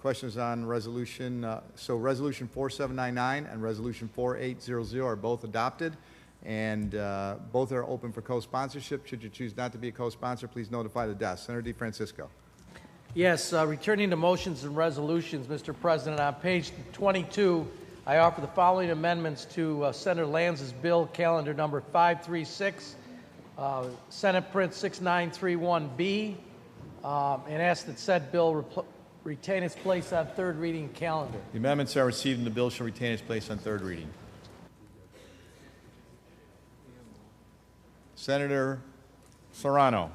Questions on resolution, so resolution 4799 and resolution 4800 are both adopted, and both are open for co-sponsorship. Should you choose not to be a co-sponsor, please notify the desk. Senator DeFrancisco. Yes, returning to motions and resolutions, Mr. President, on page 22, I offer the following amendments to Senator Lanz's bill calendar number 536, Senate print 6931B, and ask that said bill retain its place on third reading calendar. The amendments are received and the bill shall retain its place on third reading. Senator Serrano.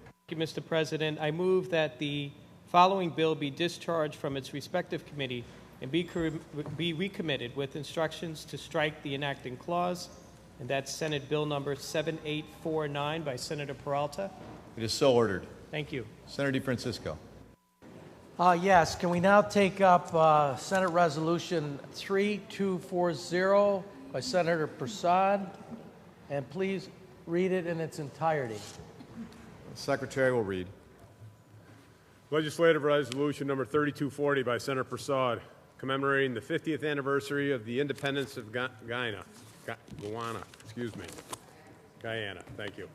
Thank you, Mr. President. I move that the following bill be discharged from its respective committee and be recommitted with instructions to strike the enacting clause, and that's Senate Bill number 7849 by Senator Peralta. It is so ordered. Thank you. Senator DeFrancisco. Yes, can we now take up Senate Resolution 3240 by Senator Prasad, and please read it in its entirety. The Secretary will read. Legislative Resolution number 3240 by Senator Prasad, commemorating the 50th anniversary of the independence of Guyana. Thank you.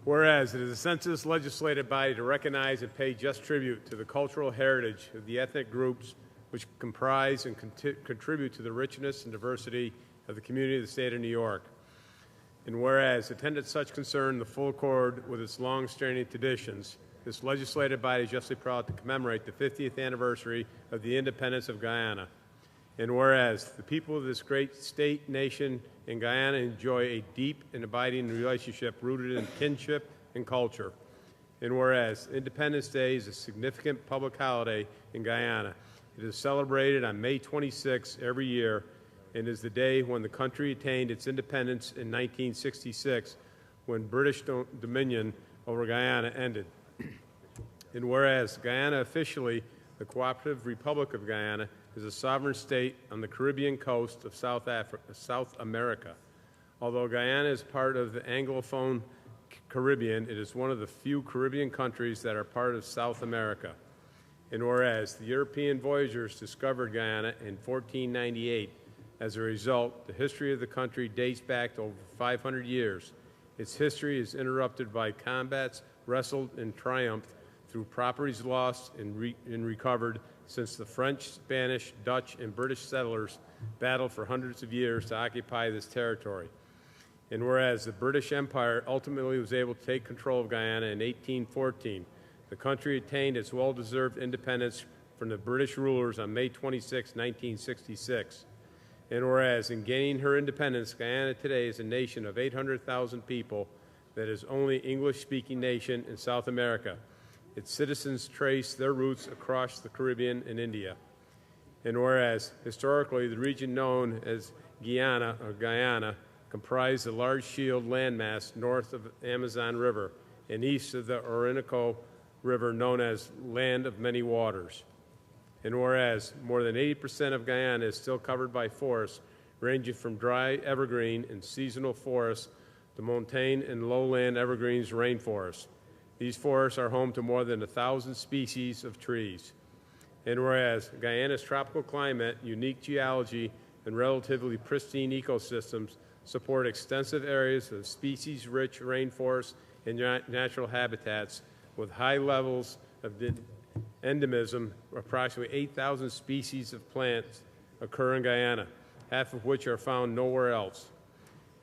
Whereas it is a census legislative body to recognize and pay just tribute to the cultural heritage of the ethnic groups which comprise and contribute to the richness and diversity of the community of the state of New York. And whereas attended such concern in the full accord with its long-standing traditions, this legislative body is justly proud to commemorate the 50th anniversary of the independence of Guyana. And whereas the people of this great state, nation, and Guyana enjoy a deep and abiding relationship rooted in kinship and culture. And whereas Independence Day is a significant public holiday in Guyana, it is celebrated on May 26 every year and is the day when the country attained its independence in 1966, when British dominion over Guyana ended. And whereas Guyana officially, the Cooperative Republic of Guyana, is a sovereign state on the Caribbean coast of South America. Although Guyana is part of the Anglophone Caribbean, it is one of the few Caribbean countries that are part of South America. And whereas the European voyagers discovered Guyana in 1498, as a result, the history of the country dates back to over 500 years. Its history is interrupted by combats wrestled and triumphed through properties lost and recovered since the French, Spanish, Dutch, and British settlers battled for hundreds of years to occupy this territory. And whereas the British Empire ultimately was able to take control of Guyana in 1814, the country attained its well-deserved independence from the British rulers on May 26, 1966. And whereas in gaining her independence, Guyana today is a nation of 800,000 people that is only English-speaking nation in South America. Its citizens trace their roots across the Caribbean and India. And whereas historically the region known as Guyana comprised a large shield landmass north of the Amazon River and east of the Orinoco River known as Land of Many Waters. And whereas more than 80% of Guyana is still covered by forests ranging from dry evergreen and seasonal forests to montane and lowland evergreens rainforests. These forests are home to more than 1,000 species of trees. And whereas Guyana's tropical climate, unique geology, and relatively pristine ecosystems support extensive areas of species-rich rainforests and natural habitats with high levels of endemism, approximately 8,000 species of plants occur in Guyana, half of which are found nowhere else.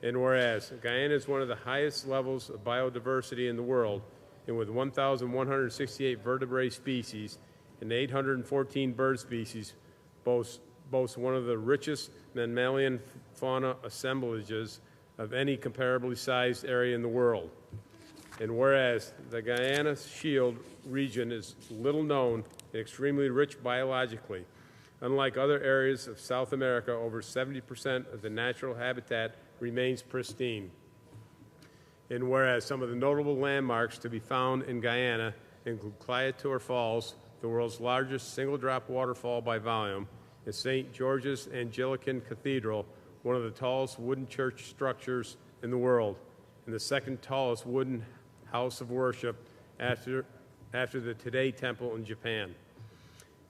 And whereas Guyana is one of the highest levels of biodiversity in the world, and with 1,168 vertebrate species and 814 bird species, boasts one of the richest mammalian fauna assemblages of any comparably sized area in the world. And whereas the Guyana Shield region is little known and extremely rich biologically, unlike other areas of South America, over 70% of the natural habitat remains pristine. And whereas some of the notable landmarks to be found in Guyana include Cliator Falls, the world's largest single-drop waterfall by volume, and St. George's Anglican Cathedral, one of the tallest wooden church structures in the world, and the second tallest wooden house of worship after the Today Temple in Japan.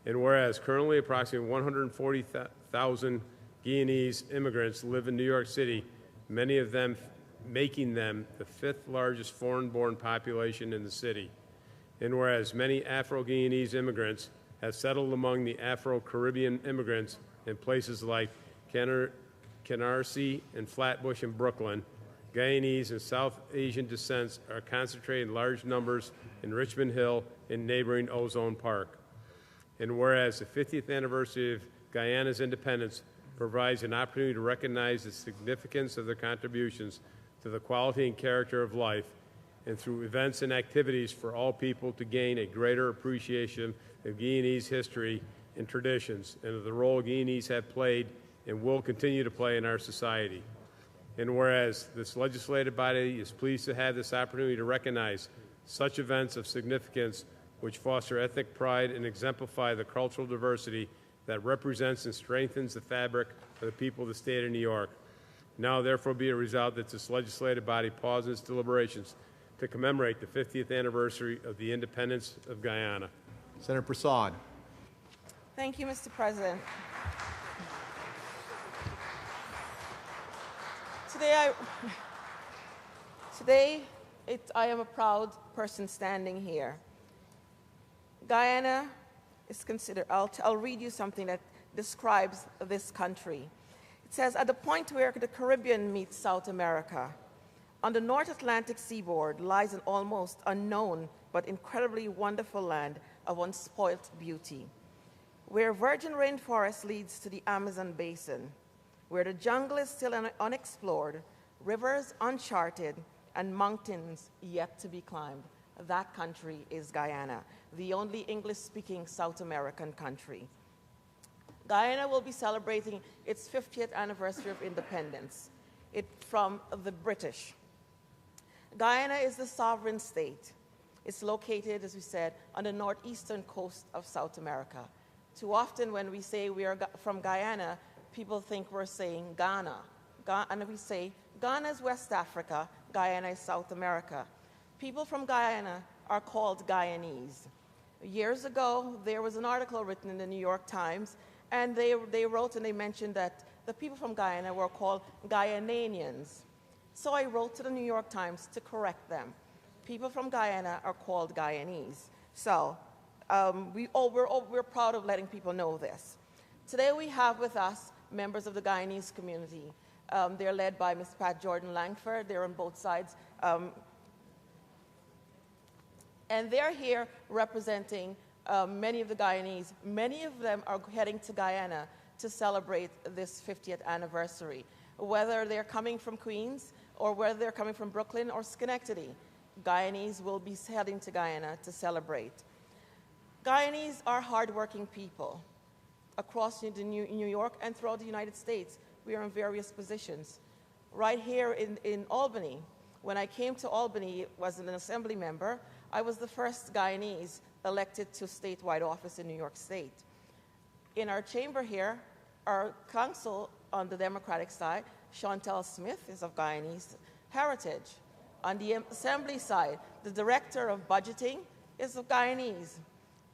And whereas currently approximately 140,000 Guyanese immigrants live in New York City, many of them making them the 5th largest foreign-born population in the city. And whereas many Afro-Guyanese immigrants have settled among the Afro-Caribbean immigrants in places like Canarsie and Flatbush in Brooklyn, Guyanese and South Asian descents are concentrated in large numbers in Richmond Hill and neighboring Ozone Park. And whereas the 50th anniversary of Guyana's independence provides an opportunity to recognize the significance of their contributions to the quality and character of life, and through events and activities for all people to gain a greater appreciation of Guyanese history and traditions, and of the role Guyanese have played and will continue to play in our society. And whereas this legislative body is pleased to have this opportunity to recognize such events of significance which foster ethnic pride and exemplify the cultural diversity that represents and strengthens the fabric of the people of the state of New York. Now, therefore, be it resolved that this legislative body pause its deliberations to commemorate the 50th anniversary of the independence of Guyana. Senator Prasad. Thank you, Mr. President. Today, I am a proud person standing here. Guyana is considered, I'll read you something that describes this country. It says, at the point where the Caribbean meets South America, on the North Atlantic seaboard lies an almost unknown but incredibly wonderful land of unspoilt beauty, where virgin rainforest leads to the Amazon basin, where the jungle is still unexplored, rivers uncharted, and mountains yet to be climbed. That country is Guyana, the only English-speaking South American country. Guyana will be celebrating its 50th anniversary of independence from the British. Guyana is the sovereign state. It's located, as we said, on the northeastern coast of South America. Too often when we say we are from Guyana, people think we're saying Ghana. And we say Ghana is West Africa, Guyana is South America. People from Guyana are called Guyanese. Years ago, there was an article written in the New York Times, and they wrote and they mentioned that the people from Guyana were called Guyananians. So I wrote to the New York Times to correct them. People from Guyana are called Guyanese. So we're proud of letting people know this. Today we have with us members of the Guyanese community. They're led by Ms. Pat Jordan Langford. They're on both sides. And they're here representing many of the Guyanese. Many of them are heading to Guyana to celebrate this 50th anniversary, whether they're coming from Queens or whether they're coming from Brooklyn or Schenectady. Guyanese will be heading to Guyana to celebrate. Guyanese are hardworking people. Across New York and throughout the United States, we are in various positions. Right here in Albany, when I came to Albany as an assembly member, I was the first Guyanese elected to statewide office in New York State. In our chamber here, our council on the Democratic side, Chantel Smith, is of Guyanese heritage. On the assembly side, the director of budgeting is of Guyanese.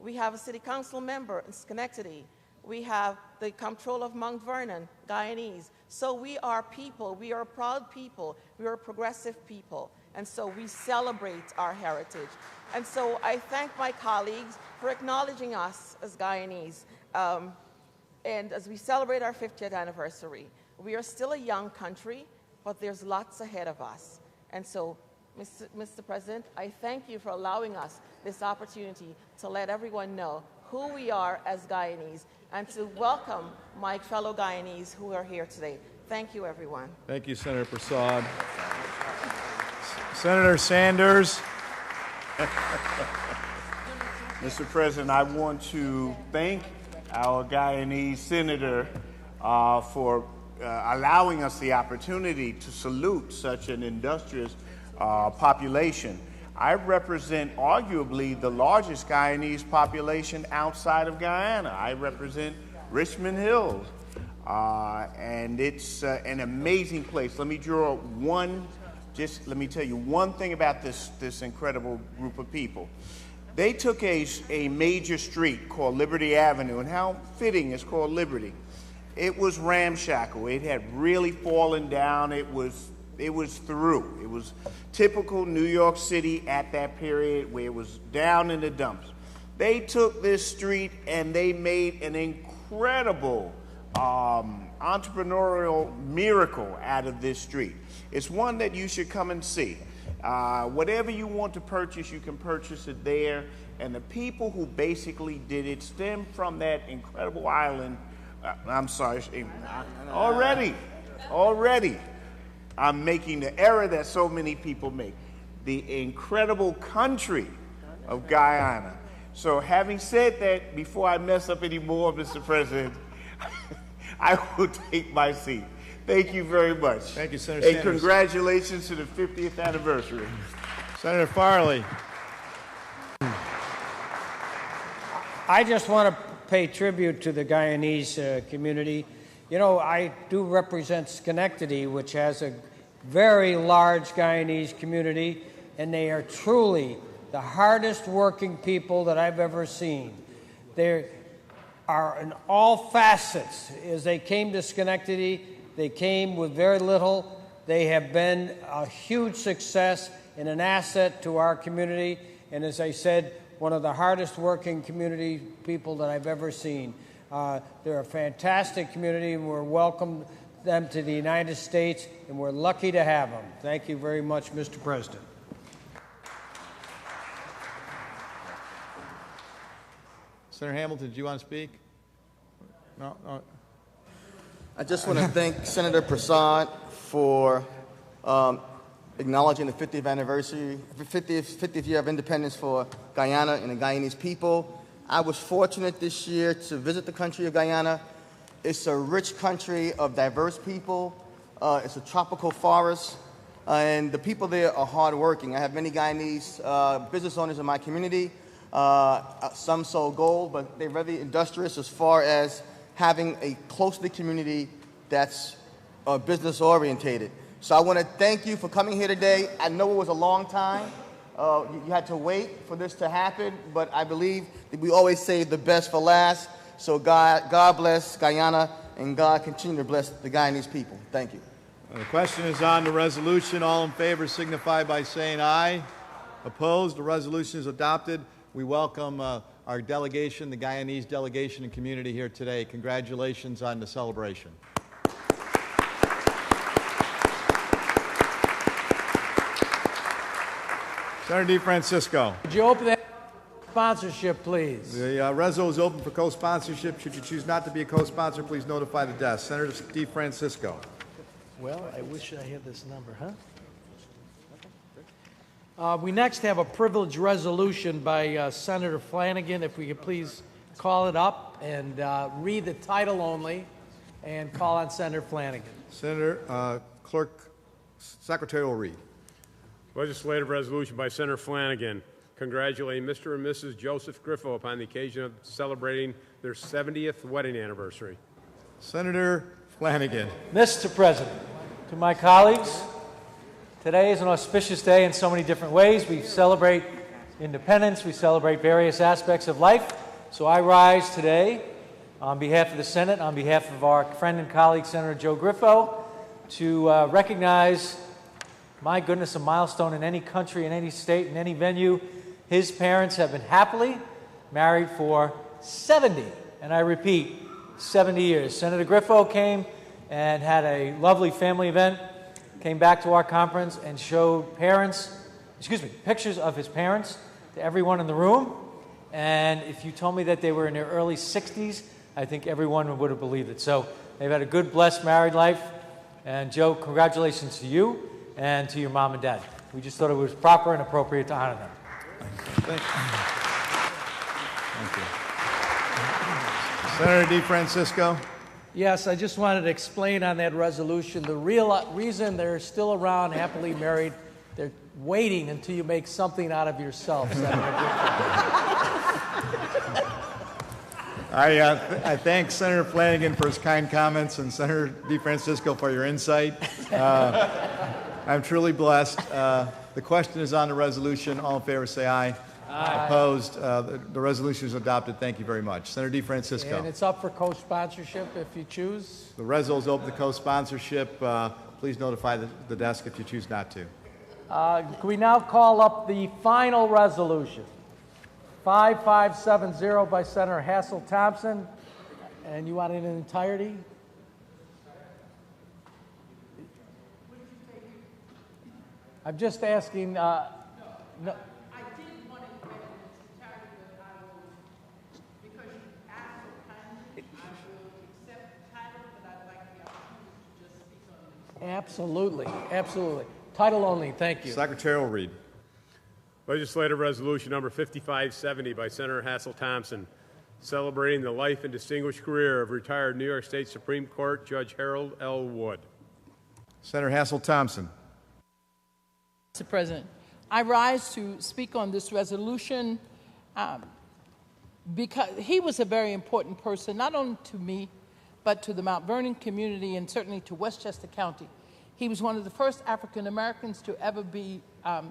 We have a city council member in Schenectady. We have the comptroller of Mount Vernon, Guyanese. So we are people. We are proud people. We are progressive people. And so we celebrate our heritage. And so I thank my colleagues for acknowledging us as Guyanese. And as we celebrate our 50th anniversary, we are still a young country, but there's lots ahead of us. And so, Mr. President, I thank you for allowing us this opportunity to let everyone know who we are as Guyanese and to welcome my fellow Guyanese who are here today. Thank you, everyone. Thank you, Senator Prasad. Senator Sanders. Mr. President, I want to thank our Guyanese senator for allowing us the opportunity to salute such an industrious population. I represent arguably the largest Guyanese population outside of Guyana. I represent Richmond Hill, and it's an amazing place. Let me tell you one thing about this incredible group of people. They took a major street called Liberty Avenue, and how fitting it's called Liberty. It was ramshackle. It had really fallen down. It was through. It was typical New York City at that period where it was down in the dumps. They took this street and they made an incredible entrepreneurial miracle out of this street. It's one that you should come and see. Whatever you want to purchase, you can purchase it there. And the people who basically did it stem from that incredible island. I'm sorry, already, I'm making the error that so many people make. The incredible country of Guyana. So having said that, before I mess up any more, Mr. President, I will take my seat. Thank you very much. Thank you, Senator And Sanders. congratulations to the 50th anniversary. Senator Farley. I just want to pay tribute to the Guyanese community. You know, I do represent Schenectady, which has a very large Guyanese community, and they are truly the hardest working people that I've ever seen. They are in all facets. As they came to Schenectady, they came with very little. They have been a huge success and an asset to our community, and as I said, one of the hardest working community people that I've ever seen. They're a fantastic community, and we're welcome them to the United States, and we're lucky to have them. Thank you very much, Mr. President. Senator Hamilton, do you want to speak? No? I just want to thank Senator Prasad for acknowledging the 50th anniversary, 50th year of independence for Guyana and the Guyanese people. I was fortunate this year to visit the country of Guyana. It's a rich country of diverse people. It's a tropical forest, and the people there are hardworking. I have many Guyanese business owners in my community. Some sold gold, but they're very industrious as far as having a close-knit community that's business orientated. So I want to thank you for coming here today. I know it was a long time. You had to wait for this to happen, but I believe that we always save the best for last. So God bless Guyana, and God continue to bless the Guyanese people. Thank you. The question is on the resolution. All in favor signify by saying aye. Opposed? The resolution is adopted. We welcome our delegation, the Guyanese delegation and community here today. Congratulations on the celebration. Senator DeFrancisco. Would you open that sponsorship, please? The resolution is open for co-sponsorship. Should you choose not to be a co-sponsor, please notify the desk. Senator DeFrancisco. Well, I wish I had this number, huh? We next have a privileged resolution by Senator Flanagan. If we could please call it up and read the title only and call on Senator Flanagan. Senator Secretary will read. Legislative resolution by Senator Flanagan congratulating Mr. and Mrs. Joseph Griffo upon the occasion of celebrating their 70th wedding anniversary. Senator Flanagan. Mr. President, to my colleagues, today is an auspicious day in so many different ways. We celebrate independence, we celebrate various aspects of life. So I rise today on behalf of the Senate, on behalf of our friend and colleague, Senator Joe Griffo, to recognize, my goodness, a milestone in any country, in any state, in any venue. His parents have been happily married for 70, and I repeat, 70 years. Senator Griffo came and had a lovely family event, came back to our conference and showed pictures of his parents to everyone in the room. And if you told me that they were in their early 60s, I think everyone would have believed it. So they've had a good, blessed married life. And Joe, congratulations to you and to your mom and dad. We just thought it was proper and appropriate to honor them. Thank you. Senator DeFrancisco. Yes, I just wanted to explain on that resolution the real reason they're still around, happily married. They're waiting until you make something out of yourself, Senator. I thank Senator Flanagan for his kind comments and Senator DeFrancisco for your insight. I'm truly blessed. The question is on the resolution. All in favor say aye. Aye. Opposed? The resolution is adopted. Thank you very much. Senator DeFrancisco. And it's up for co-sponsorship if you choose. The resol is open to co-sponsorship. Please notify the desk if you choose not to. Can we now call up the final resolution? 5570 by Senator Hassel-Thompson. And you want it in entirety? I'm just asking. No. I didn't want to get in its entirety, but I will, because you asked so kindly, I will accept the title, but I'd like the opportunity to just speak on it. Absolutely, absolutely. Title only, thank you. Secretary will read. Legislative Resolution Number 5570 by Senator Hassel-Thompson, celebrating the life and distinguished career of retired New York State Supreme Court Judge Harold L. Wood. Senator Hassel-Thompson. Mr. President, I rise to speak on this resolution because he was a very important person, not only to me, but to the Mount Vernon community and certainly to Westchester County. He was one of the first African Americans to ever be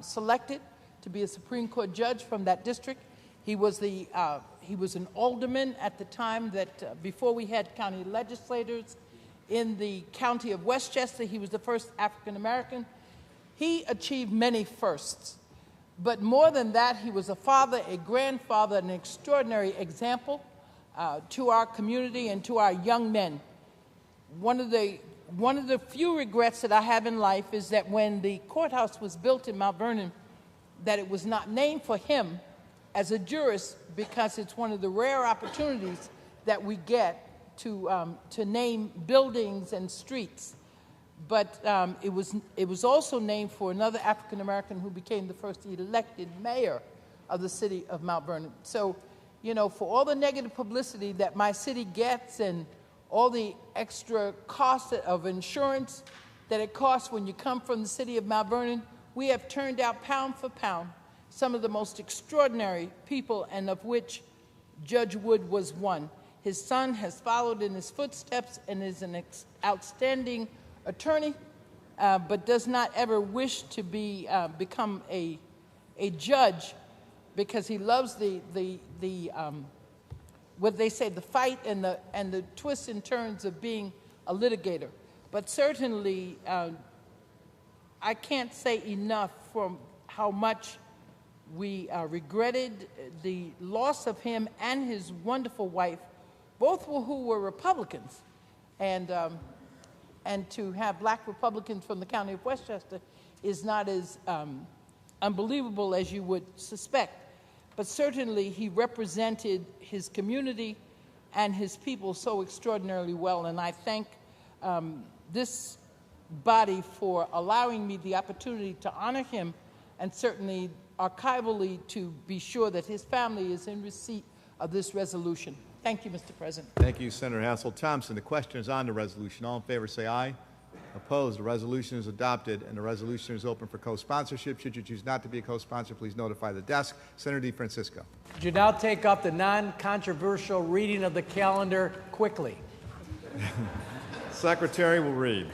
selected to be a Supreme Court judge from that district. He was an alderman at the time that before we had county legislators in the county of Westchester. He was the first African American. He achieved many firsts, but more than that, he was a father, a grandfather, an extraordinary example to our community and to our young men. One of the few regrets that I have in life is that when the courthouse was built in Mount Vernon, that it was not named for him as a jurist, because it's one of the rare opportunities that we get to name buildings and streets. But it was also named for another African American who became the first elected mayor of the city of Mount Vernon. So, you know, for all the negative publicity that my city gets and all the extra cost of insurance that it costs when you come from the city of Mount Vernon, we have turned out pound for pound some of the most extraordinary people, and of which Judge Wood was one. His son has followed in his footsteps and is an outstanding attorney, but does not ever wish to become a judge, because he loves what they say, the fight and the twists and turns of being a litigator. But certainly, I can't say enough from how much we regretted the loss of him and his wonderful wife, both who were Republicans, and to have black Republicans from the county of Westchester is not as unbelievable as you would suspect. But certainly he represented his community and his people so extraordinarily well, and I thank this body for allowing me the opportunity to honor him, and certainly archivally to be sure that his family is in receipt of this resolution. Thank you, Mr. President. Thank you, Senator Hassel-Thompson. The question is on the resolution. All in favor say aye. Opposed? The resolution is adopted, and the resolution is open for co-sponsorship. Should you choose not to be a co-sponsor, please notify the desk. Senator DeFrancisco. Would you now take up the non-controversial reading of the calendar quickly? Secretary will read.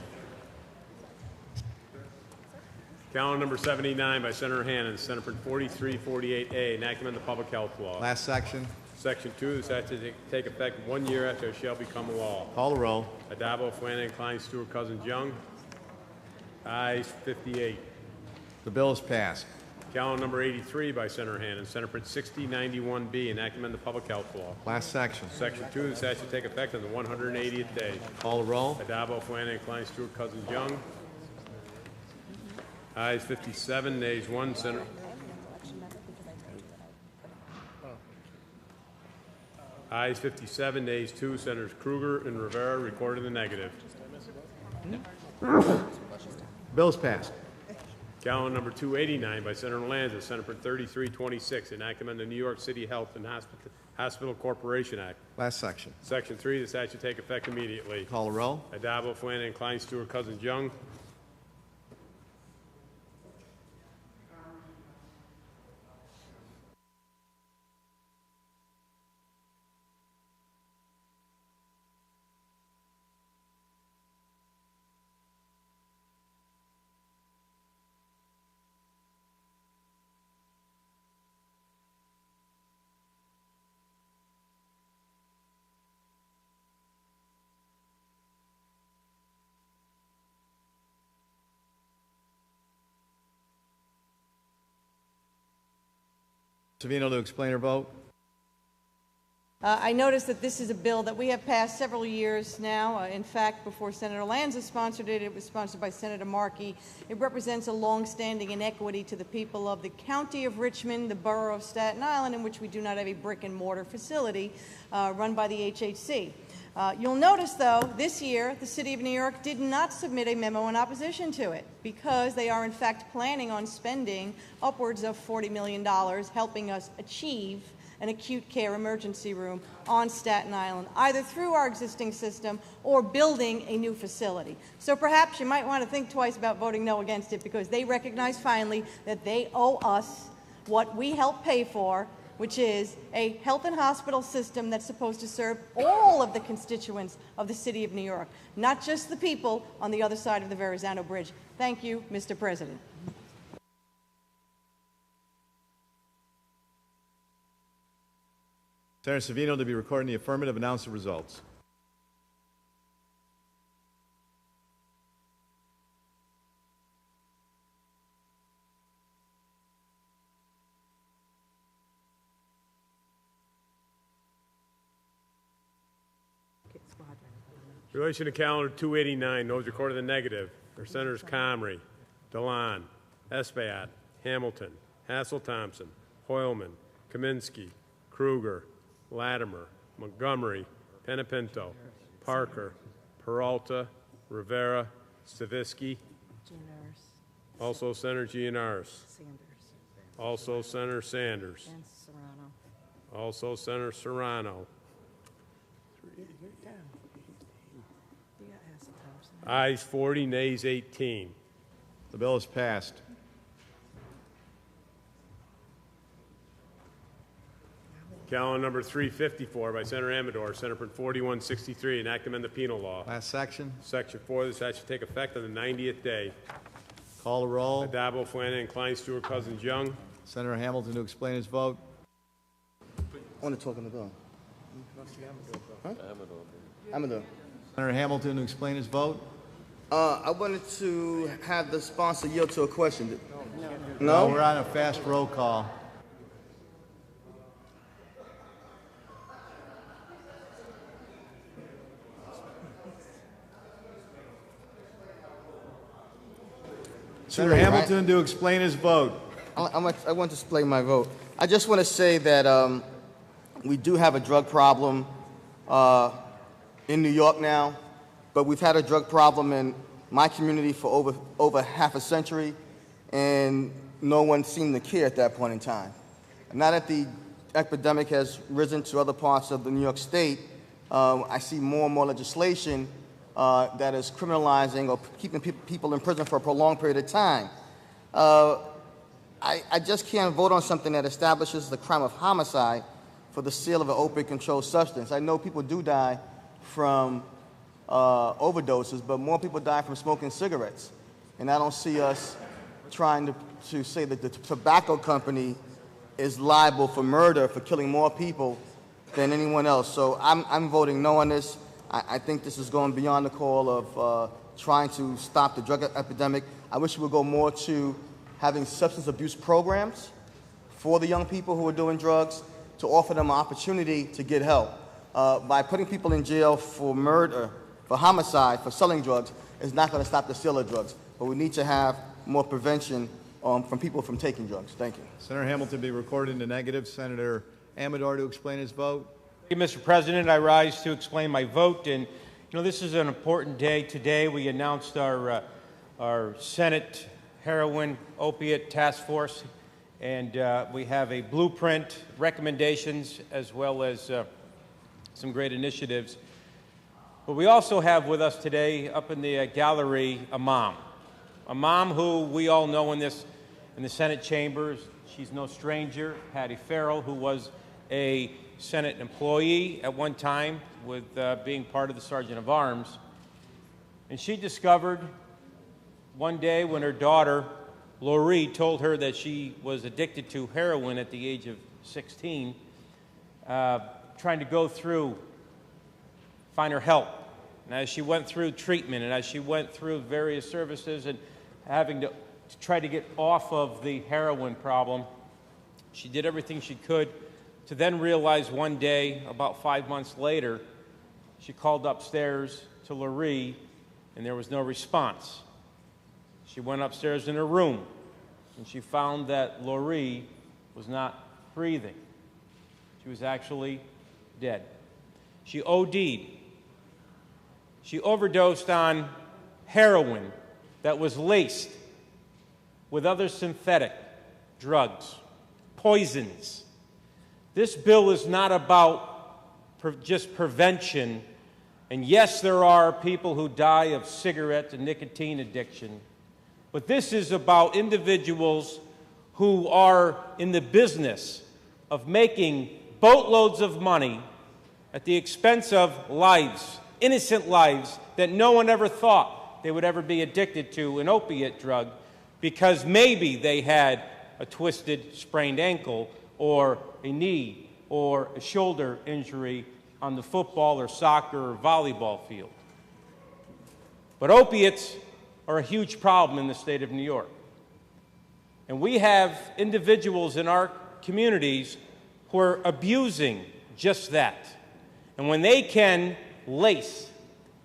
Calendar number 79 by Senator Hannan, Senate Print 4348A, enactment of the Public Health Law. Last section. Section 2, this act to take effect 1 year after it shall become a law. Call the roll. Adabo, Flanagan, Klein, Stewart, Cousins, Young. Ayes 58. The bill is passed. Calendar number 83 by Senator Hannan, Senate Print 6091B, enactment of the Public Health Law. Last section. Section 2, this act to take effect on the 180th day. Call the roll. Adabo, Flanagan, Klein, Stewart, Cousins, Young. Ayes 57, nays 1. Senator. Ayes 57, nays 2. Senators Kruger and Rivera recorded in the negative. Bill is passed. Calendar number 289 by Senator Lanza, Senate Print 3326, enactment of the New York City Health and Hospital Corporation Act. Last section. Section 3, this act should take effect immediately. Call the roll. Adabo, Flanagan, Klein, Stewart, Cousins, Young. Savino to explain her vote. I notice that this is a bill that we have passed several years now. In fact, before Senator Lanza sponsored it, it was sponsored by Senator Markey. It represents a long-standing inequity to the people of the County of Richmond, the Borough of Staten Island, in which we do not have a brick-and-mortar facility run by the HHC. You'll notice, though, this year, the City of New York did not submit a memo in opposition to it because they are, in fact, planning on spending upwards of $40 million helping us achieve an acute care emergency room on Staten Island, either through our existing system or building a new facility. So perhaps you might want to think twice about voting no against it because they recognize finally that they owe us what we help pay for, which is a health and hospital system that's supposed to serve all of the constituents of the City of New York, not just the people on the other side of the Verrazano Bridge. Thank you, Mr. President. Senator Savino to be recorded in the affirmative. Announce the results. Relation to calendar 289, those recorded in the negative are Senators Comrie, DeLon, Espaillat, Hamilton, Hassel-Thompson, Hoylman, Kaminsky, Kruger, Latimer, Montgomery, Penapinto, Parker, Peralta, Rivera, Stavisky, also Senator Gianaris, also Senator Sanders, also Senator Serrano. Ayes 40, nays 18. The bill is passed. Calendar number 354 by Senator Amador, Senate Print 4163, enact amend the penal law. Last section. Section 4, this act shall take effect on the 90th day. Call the roll. Addabbo, Flanagan, Klein, Stewart, Cousins, Young. Senator Hamilton to explain his vote. I want to talk on the bill. Huh? Amador. Senator Hamilton to explain his vote. I wanted to have the sponsor yield to a question. No, No? we're on a fast roll call. Senator Hamilton to explain his vote. I want to explain my vote. I just want to say that we do have a drug problem in New York now, but we've had a drug problem in my community for over half a century, and no one seemed to care at that point in time. Now that the epidemic has risen to other parts of the New York State, I see more and more legislation that is criminalizing or keeping people in prison for a prolonged period of time. I just can't vote on something that establishes the crime of homicide for the sale of an opiate-controlled substance. I know people do die from overdoses, but more people die from smoking cigarettes. And I don't see us trying to say that the tobacco company is liable for murder, for killing more people than anyone else. So I'm voting no on this. I think this is going beyond the call of trying to stop the drug epidemic. I wish we would go more to having substance abuse programs for the young people who are doing drugs to offer them an opportunity to get help. By putting people in jail for murder, for homicide, for selling drugs, is not going to stop the sale of drugs. But we need to have more prevention from people from taking drugs. Thank you. Senator Hamilton be recorded in the negative. Senator Amador to explain his vote. Thank you, Mr. President. I rise to explain my vote. And, this is an important day. Today we announced our Senate Heroin Opiate Task Force, and we have a blueprint, recommendations, as well as some great initiatives. But we also have with us today, up in the gallery, a mom who we all know in the Senate chambers. She's no stranger, Patty Farrell, who was a Senate employee at one time with being part of the Sergeant of Arms. And she discovered one day when her daughter, Lori, told her that she was addicted to heroin at the age of 16, trying to go through, find her help. And as she went through treatment and as she went through various services and having to try to get off of the heroin problem, She did everything she could to then realize one day, about 5 months later, she called upstairs to Laurie, and there was no response. She went upstairs in her room, and she found that Laurie was not breathing. She was actually dead. She OD'd. She overdosed on heroin that was laced with other synthetic drugs, poisons. This bill is not about just prevention. And yes, there are people who die of cigarette and nicotine addiction. But this is about individuals who are in the business of making boatloads of money at the expense of lives, innocent lives, that no one ever thought they would ever be addicted to an opiate drug because maybe they had a twisted, sprained ankle or a knee or a shoulder injury on the football or soccer or volleyball field. But opiates are a huge problem in the state of New York. And we have individuals in our communities who are abusing just that. And when they can lace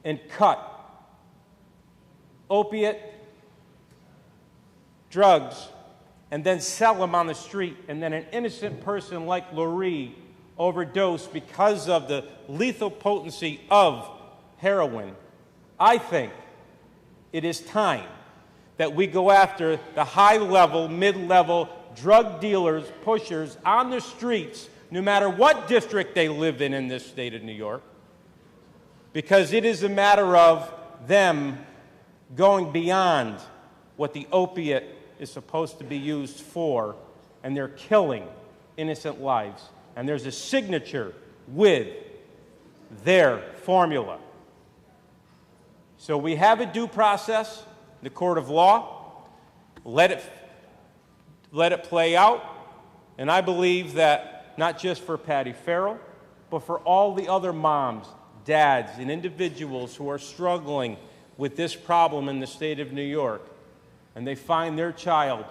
and cut opiate drugs and then sell them on the street, and then an innocent person like Laurie overdose because of the lethal potency of heroin, I think it is time that we go after the high-level, mid-level drug dealers, pushers on the streets, no matter what district they live in this state of New York, because it is a matter of them going beyond what the opiate is supposed to be used for, and they're killing innocent lives. And there's a signature with their formula. So we have a due process, the court of law. Let it play out. And I believe that not just for Patty Farrell, but for all the other moms, dads, and individuals who are struggling with this problem in the state of New York, and they find their child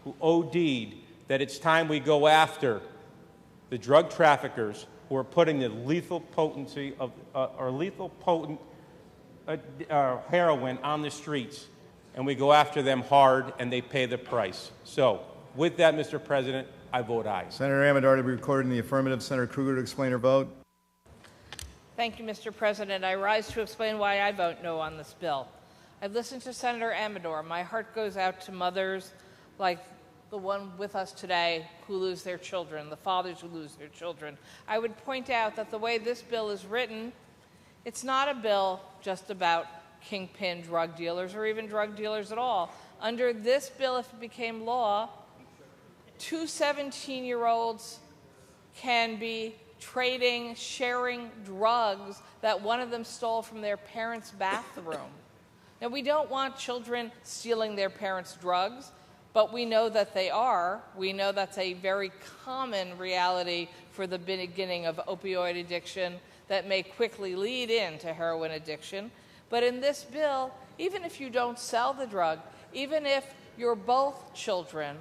who OD'd, that it's time we go after the drug traffickers who are putting the lethal potency of heroin on the streets, and we go after them hard, and they pay the price. So, with that, Mr. President, I vote aye. Senator Amador to be recorded in the affirmative. Senator Kruger to explain her vote. Thank you, Mr. President. I rise to explain why I vote no on this bill. I've listened to Senator Amador. My heart goes out to mothers like the one with us today who lose their children, the fathers who lose their children. I would point out that the way this bill is written, it's not a bill just about kingpin drug dealers or even drug dealers at all. Under this bill, if it became law, 2 17-year-olds can be trading, sharing drugs that one of them stole from their parents' bathroom. Now, we don't want children stealing their parents' drugs, but we know that they are. We know that's a very common reality for the beginning of opioid addiction that may quickly lead into heroin addiction. But in this bill, even if you don't sell the drug, even if you're both children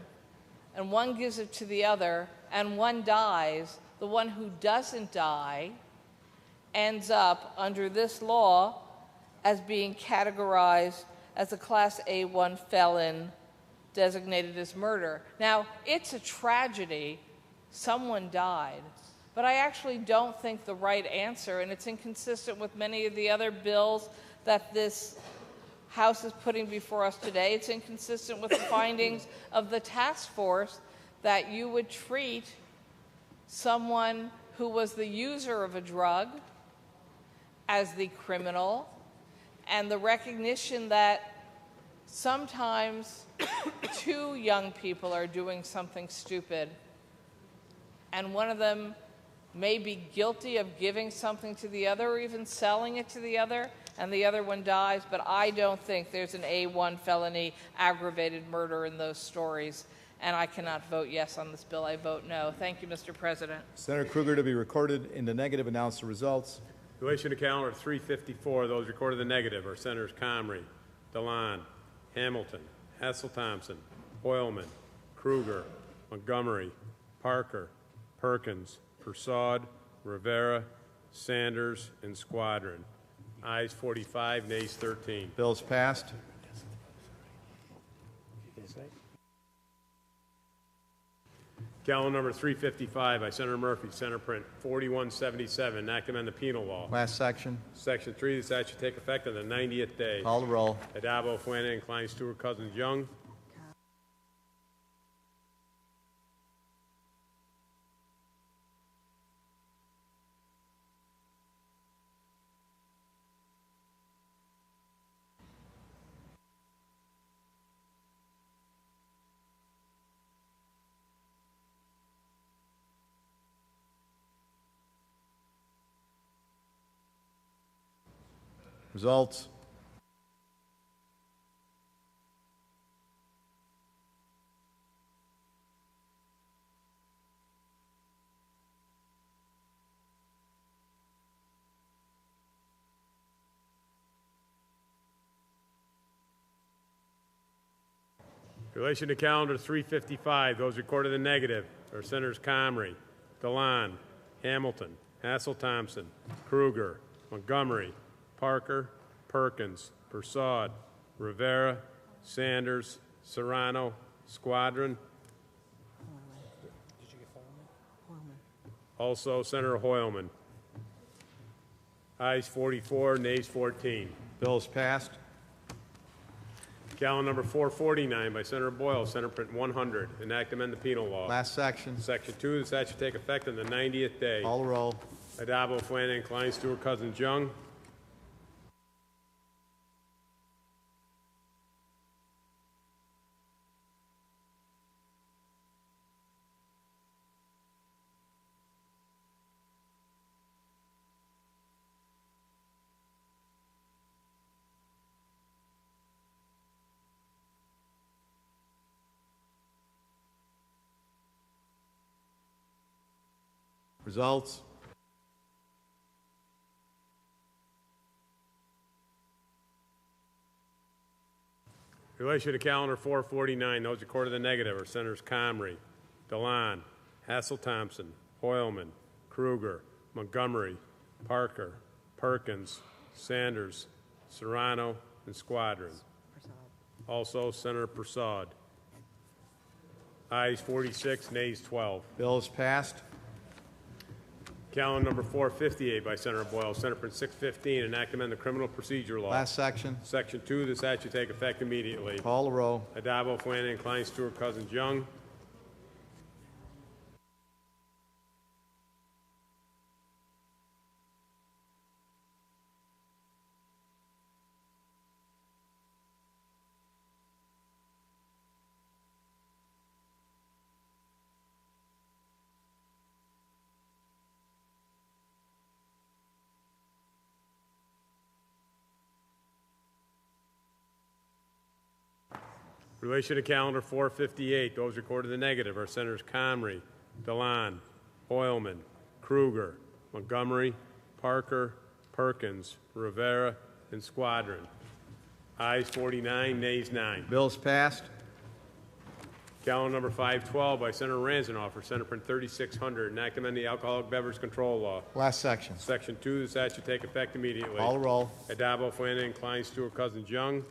and one gives it to the other and one dies, the one who doesn't die ends up under this law as being categorized as a Class A1 felon designated as murder. Now, it's a tragedy. Someone died. But I actually don't think the right answer, and it's inconsistent with many of the other bills that this House is putting before us today. It's inconsistent with the findings of the task force that you would treat someone who was the user of a drug as the criminal, and the recognition that sometimes two young people are doing something stupid, and one of them may be guilty of giving something to the other or even selling it to the other, and the other one dies. But I don't think there's an A1 felony aggravated murder in those stories, and I cannot vote yes on this bill. I vote no. Thank you, Mr. President. Senator Kruger to be recorded in the negative. Announce the results. Relation to calendar 354, those recorded in the negative are Senators Comrie, DeLon, Hamilton, Hassel-Thompson, Hoylman, Kruger, Montgomery, Parker, Perkins, Persaud, Rivera, Sanders, and Squadron. Ayes 45, nays 13. Bills passed. Calendar number 355 by Senator Murphy, Senate Print 4177, enact amend the penal law. Last section. Section 3, the statute take effect on the 90th day. Call the roll. Adabo, Flanagan, Klein, Stewart, Cousins, Young. Results. In relation to calendar 355, those recorded in the negative are Senators Comrie, DeLon, Hamilton, Hassel-Thompson, Kruger, Montgomery, Parker, Perkins, Persaud, Rivera, Sanders, Serrano, Squadron. Also, Senator Hoylman. Ayes 44, nays 14. Bills passed. Calendar number 449 by Senator Boyle, Senate Print 100, enact amend the penal law. Last section. Section 2, the statute take effect on the 90th day. Call the roll. Adabo, Flanagan, Klein, Stewart, Cousins, Young. Results. In relation to calendar 449, those recorded in the negative are Senators Comrie, DeLon, Hassel-Thompson, Hoylman, Kruger, Montgomery, Parker, Perkins, Sanders, Serrano, and Squadron. Also, Senator Persaud. Ayes 46, nays 12. Bills passed. Calendar number 458 by Senator Boyle, Senate Print 615, enact amend the criminal procedure law. Last section. Section 2, the statute take effect immediately. Call the roll. Adabo, Flanagan, Klein, Stewart, Cousins, Young. In relation to calendar 458, those recorded in the negative are Senators Comrie, DeLon, Hoylman, Kruger, Montgomery, Parker, Perkins, Rivera, and Squadron. Ayes 49, nays 9. Bills passed. Calendar number 512 by Senator Ranzanoff for Senate Print 3600, enact amend the alcoholic beverage control law. Last section. Section 2, the statute take effect immediately. Call the roll. Adabo, Flanagan, Klein, Stewart, Cousins, Young.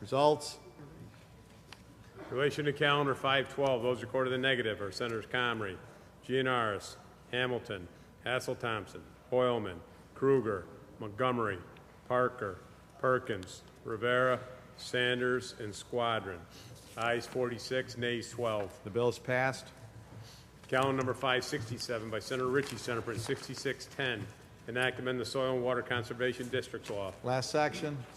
Results. In relation to calendar 512, those recorded in the negative are Senators Comrie, Gianaris, Hamilton, Hassel-Thompson, Hoylman, Kruger, Montgomery, Parker, Perkins, Rivera, Sanders, and Squadron. Ayes 46, nays 12. The bill's passed. Calendar number 567 by Senator Ritchie, Senate Print 6610, enact amend the Soil and Water Conservation Districts Law. Last section.